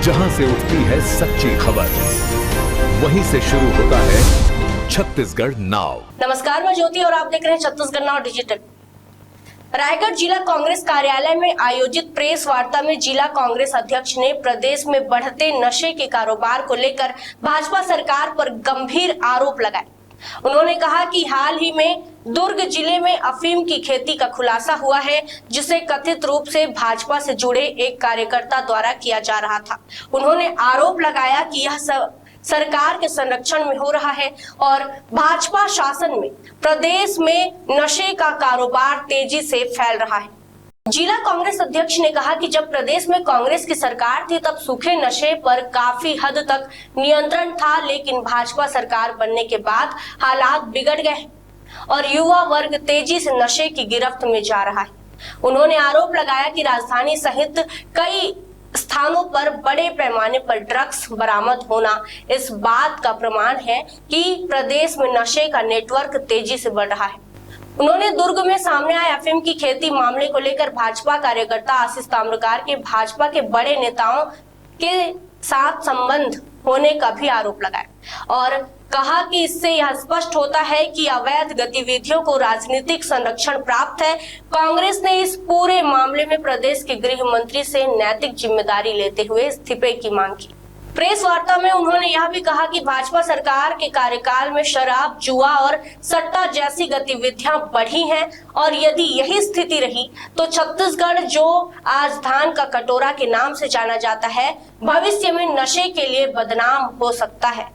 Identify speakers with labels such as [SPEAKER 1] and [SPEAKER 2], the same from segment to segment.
[SPEAKER 1] जहां से उठती है सच्ची खबर, वहीं से शुरू होता है छत्तीसगढ़ नाउ।
[SPEAKER 2] नमस्कार, मैं ज्योति और आप देख रहे हैं छत्तीसगढ़ नाउ डिजिटल। रायगढ़ जिला कांग्रेस कार्यालय में आयोजित प्रेस वार्ता में जिला कांग्रेस अध्यक्ष ने प्रदेश में बढ़ते नशे के कारोबार को लेकर भाजपा सरकार पर गंभीर आरोप लगाए। उन्होंने कहा कि हाल ही में दुर्ग जिले में अफीम की खेती का खुलासा हुआ है, जिसे कथित रूप से भाजपा से जुड़े एक कार्यकर्ता द्वारा किया जा रहा था। उन्होंने आरोप लगाया कि यह सरकार के संरक्षण में हो रहा है और भाजपा शासन में प्रदेश में नशे का कारोबार तेजी से फैल रहा है। जिला कांग्रेस अध्यक्ष ने कहा कि जब प्रदेश में कांग्रेस की सरकार थी तब सूखे नशे पर काफी हद तक नियंत्रण था, लेकिन भाजपा सरकार बनने के बाद हालात बिगड़ गए और युवा वर्ग तेजी से नशे की गिरफ्त में जा रहा है। उन्होंने आरोप लगाया कि राजधानी सहित कई स्थानों पर बड़े पैमाने पर ड्रग्स बरामद होना इस बात का प्रमाण है कि प्रदेश में नशे का नेटवर्क तेजी से बढ़ रहा है। उन्होंने दुर्ग में सामने आए अफीम की खेती मामले को लेकर भाजपा कार्यकर्ता आशीष ताम्रकार के भाजपा के बड़े नेताओं के साथ संबंध होने का भी आरोप लगाया और कहा कि इससे यह स्पष्ट होता है कि अवैध गतिविधियों को राजनीतिक संरक्षण प्राप्त है। कांग्रेस ने इस पूरे मामले में प्रदेश के गृह मंत्री से नैतिक जिम्मेदारी लेते हुए इस्तीफे की मांग की। प्रेस वार्ता में उन्होंने यह भी कहा कि भाजपा सरकार के कार्यकाल में शराब, जुआ और सट्टा जैसी गतिविधियां बढ़ी हैं और यदि यही स्थिति रही तो छत्तीसगढ़, जो आज धान का कटोरा के नाम से जाना जाता है, भविष्य में नशे के लिए बदनाम हो सकता है।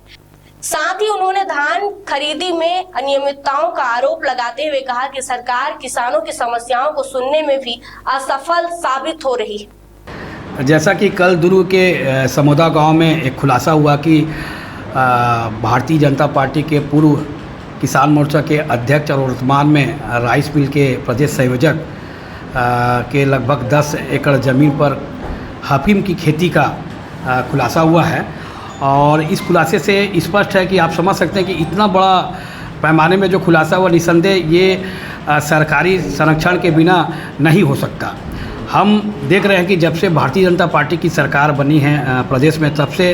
[SPEAKER 2] साथ ही उन्होंने धान खरीदी में अनियमितताओं का आरोप लगाते हुए कहा कि सरकार किसानों की समस्याओं को सुनने में भी असफल साबित हो रही है।
[SPEAKER 3] जैसा कि कल दुर्ग के समोदा गांव में एक खुलासा हुआ कि भारतीय जनता पार्टी के पूर्व किसान मोर्चा के अध्यक्ष और वर्तमान में राइस मिल के प्रदेश संयोजक के लगभग 10 एकड़ ज़मीन पर अफीम की खेती का खुलासा हुआ है और इस खुलासे से स्पष्ट है कि आप समझ सकते हैं कि इतना बड़ा पैमाने में जो खुलासा हुआ, निसंदेह ये सरकारी संरक्षण के बिना नहीं हो सकता। हम देख रहे हैं कि जब से भारतीय जनता पार्टी की सरकार बनी है प्रदेश में, तब से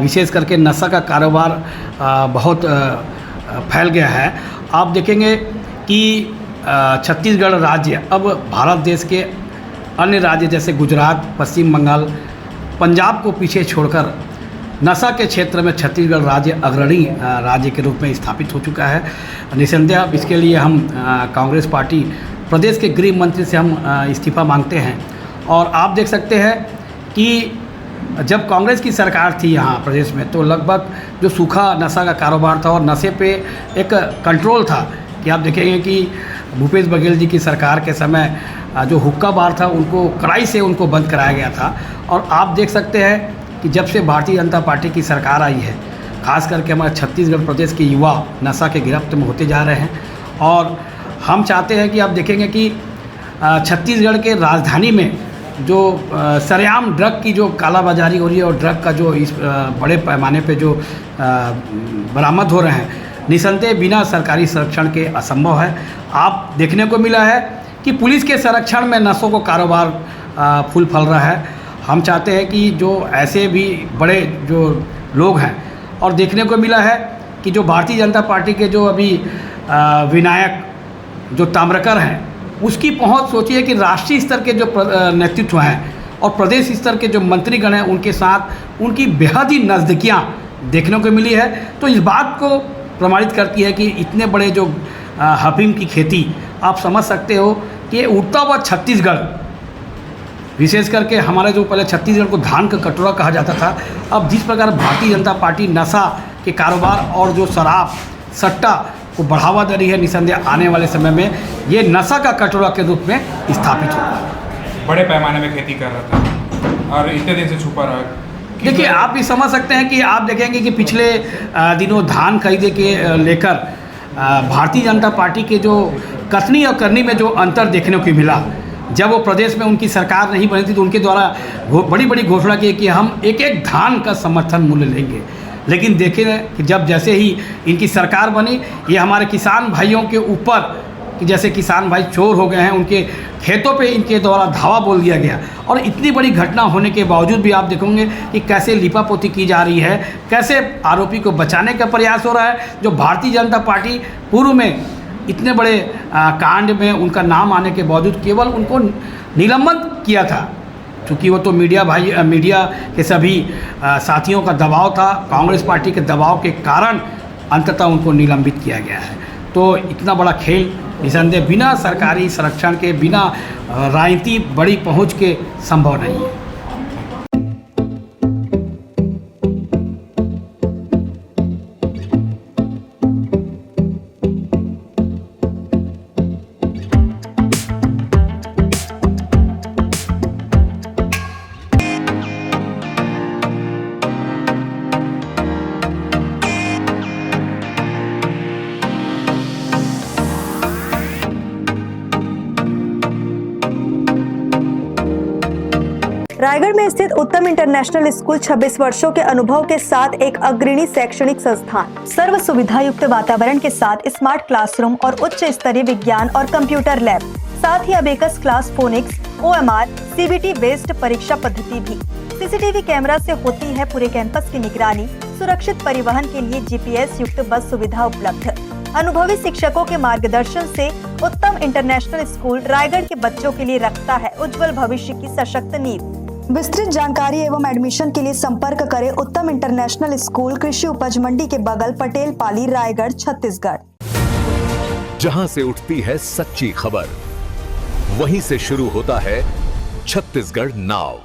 [SPEAKER 3] विशेष करके नशा का कारोबार बहुत फैल गया है। आप देखेंगे कि छत्तीसगढ़ राज्य अब भारत देश के अन्य राज्य जैसे गुजरात, पश्चिम बंगाल, पंजाब को पीछे छोड़कर नशा के क्षेत्र में छत्तीसगढ़ राज्य अग्रणी राज्य के रूप में स्थापित हो चुका है। निसंदेह इसके लिए हम कांग्रेस पार्टी प्रदेश के गृह मंत्री से हम इस्तीफा मांगते हैं। और आप देख सकते हैं कि जब कांग्रेस की सरकार थी यहाँ प्रदेश में तो लगभग जो सूखा नशा का कारोबार था और नशे पे एक कंट्रोल था कि आप देखेंगे कि भूपेश बघेल जी की सरकार के समय जो हुक्का बार था उनको कड़ाई से उनको बंद कराया गया था। और आप देख सकते हैं कि जब से भारतीय जनता पार्टी की सरकार आई है, खास करके हमारे छत्तीसगढ़ प्रदेश के युवा नशा के गिरफ्त में होते जा रहे हैं। और हम चाहते हैं कि आप देखेंगे कि छत्तीसगढ़ के राजधानी में जो सरेआम ड्रग की जो कालाबाजारी हो रही है और ड्रग का जो इस बड़े पैमाने पे जो बरामद हो रहे हैं, निसंदेह बिना सरकारी संरक्षण के असंभव है। आप देखने को मिला है कि पुलिस के संरक्षण में नशों को कारोबार फूल फल रहा है। हम चाहते हैं कि जो ऐसे भी बड़े जो लोग हैं, और देखने को मिला है कि जो भारतीय जनता पार्टी के जो अभी विनायक जो ताम्रकर हैं, उसकी पहुंच सोचिए कि राष्ट्रीय स्तर के जो नेतृत्व हैं और प्रदेश स्तर के जो मंत्रीगण हैं, उनके साथ उनकी बेहद ही नज़दीकियाँ देखने को मिली है। तो इस बात को प्रमाणित करती है कि इतने बड़े जो अफीम की खेती, आप समझ सकते हो कि उड़ता हुआ छत्तीसगढ़, विशेष करके हमारे जो पहले छत्तीसगढ़ को धान का कटोरा कहा जाता था, अब जिस प्रकार भारतीय जनता पार्टी नशा के कारोबार और जो शराब, सट्टा को बढ़ावा दे रही है, निसंदेह आने वाले समय में ये नशा का कटोरा के रूप में स्थापित होगा।
[SPEAKER 4] बड़े पैमाने में खेती कर रहा था और इतने दिन से छुपा रहा।
[SPEAKER 3] देखिए, आप भी समझ सकते हैं कि आप देखेंगे कि पिछले दिनों धान खरीदे के लेकर भारतीय जनता पार्टी के जो कथनी और करनी में जो अंतर देखने को मिला, जब वो प्रदेश में उनकी सरकार नहीं बनी थी तो उनके द्वारा बड़ी बड़ी घोषणा की कि हम एक एक धान का समर्थन मूल्य लेंगे। लेकिन देखें कि जब जैसे ही इनकी सरकार बनी, ये हमारे किसान भाइयों के ऊपर कि जैसे किसान भाई चोर हो गए हैं, उनके खेतों पे इनके द्वारा धावा बोल दिया गया। और इतनी बड़ी घटना होने के बावजूद भी आप देखोगे कि कैसे लिपापोती की जा रही है, कैसे आरोपी को बचाने का प्रयास हो रहा है। जो भारतीय जनता पार्टी पूर्व में इतने बड़े कांड में उनका नाम आने के बावजूद केवल उनको निलंबन किया था, क्योंकि वो तो मीडिया के सभी साथियों का दबाव था, कांग्रेस पार्टी के दबाव के कारण अंततः उनको निलंबित किया गया है। तो इतना बड़ा खेल निसंदेह बिना सरकारी संरक्षण के, बिना राजनीति बड़ी पहुंच के संभव नहीं है।
[SPEAKER 5] रायगढ़ में स्थित उत्तम इंटरनेशनल स्कूल 26 वर्षों के अनुभव के साथ एक अग्रणी शैक्षणिक संस्थान, सर्व सुविधा युक्त वातावरण के साथ स्मार्ट क्लासरूम और उच्च स्तरीय विज्ञान और कंप्यूटर लैब, साथ ही abacus class, phonics, OMR, CBT based परीक्षा पद्धति भी। CCTV कैमरा से होती है पूरे कैंपस की निगरानी। सुरक्षित परिवहन के लिए GPS युक्त बस सुविधा उपलब्ध। अनुभवी शिक्षकों के मार्गदर्शन से उत्तम इंटरनेशनल स्कूल रायगढ़ के बच्चों के लिए रखता है उज्जवल भविष्य की सशक्त नींव। विस्तृत जानकारी एवं एडमिशन के लिए संपर्क करें उत्तम इंटरनेशनल स्कूल, कृषि उपज मंडी के बगल, पटेल पाली, रायगढ़, छत्तीसगढ़।
[SPEAKER 1] जहां से उठती है सच्ची खबर, वहीं से शुरू होता है छत्तीसगढ़ नाव।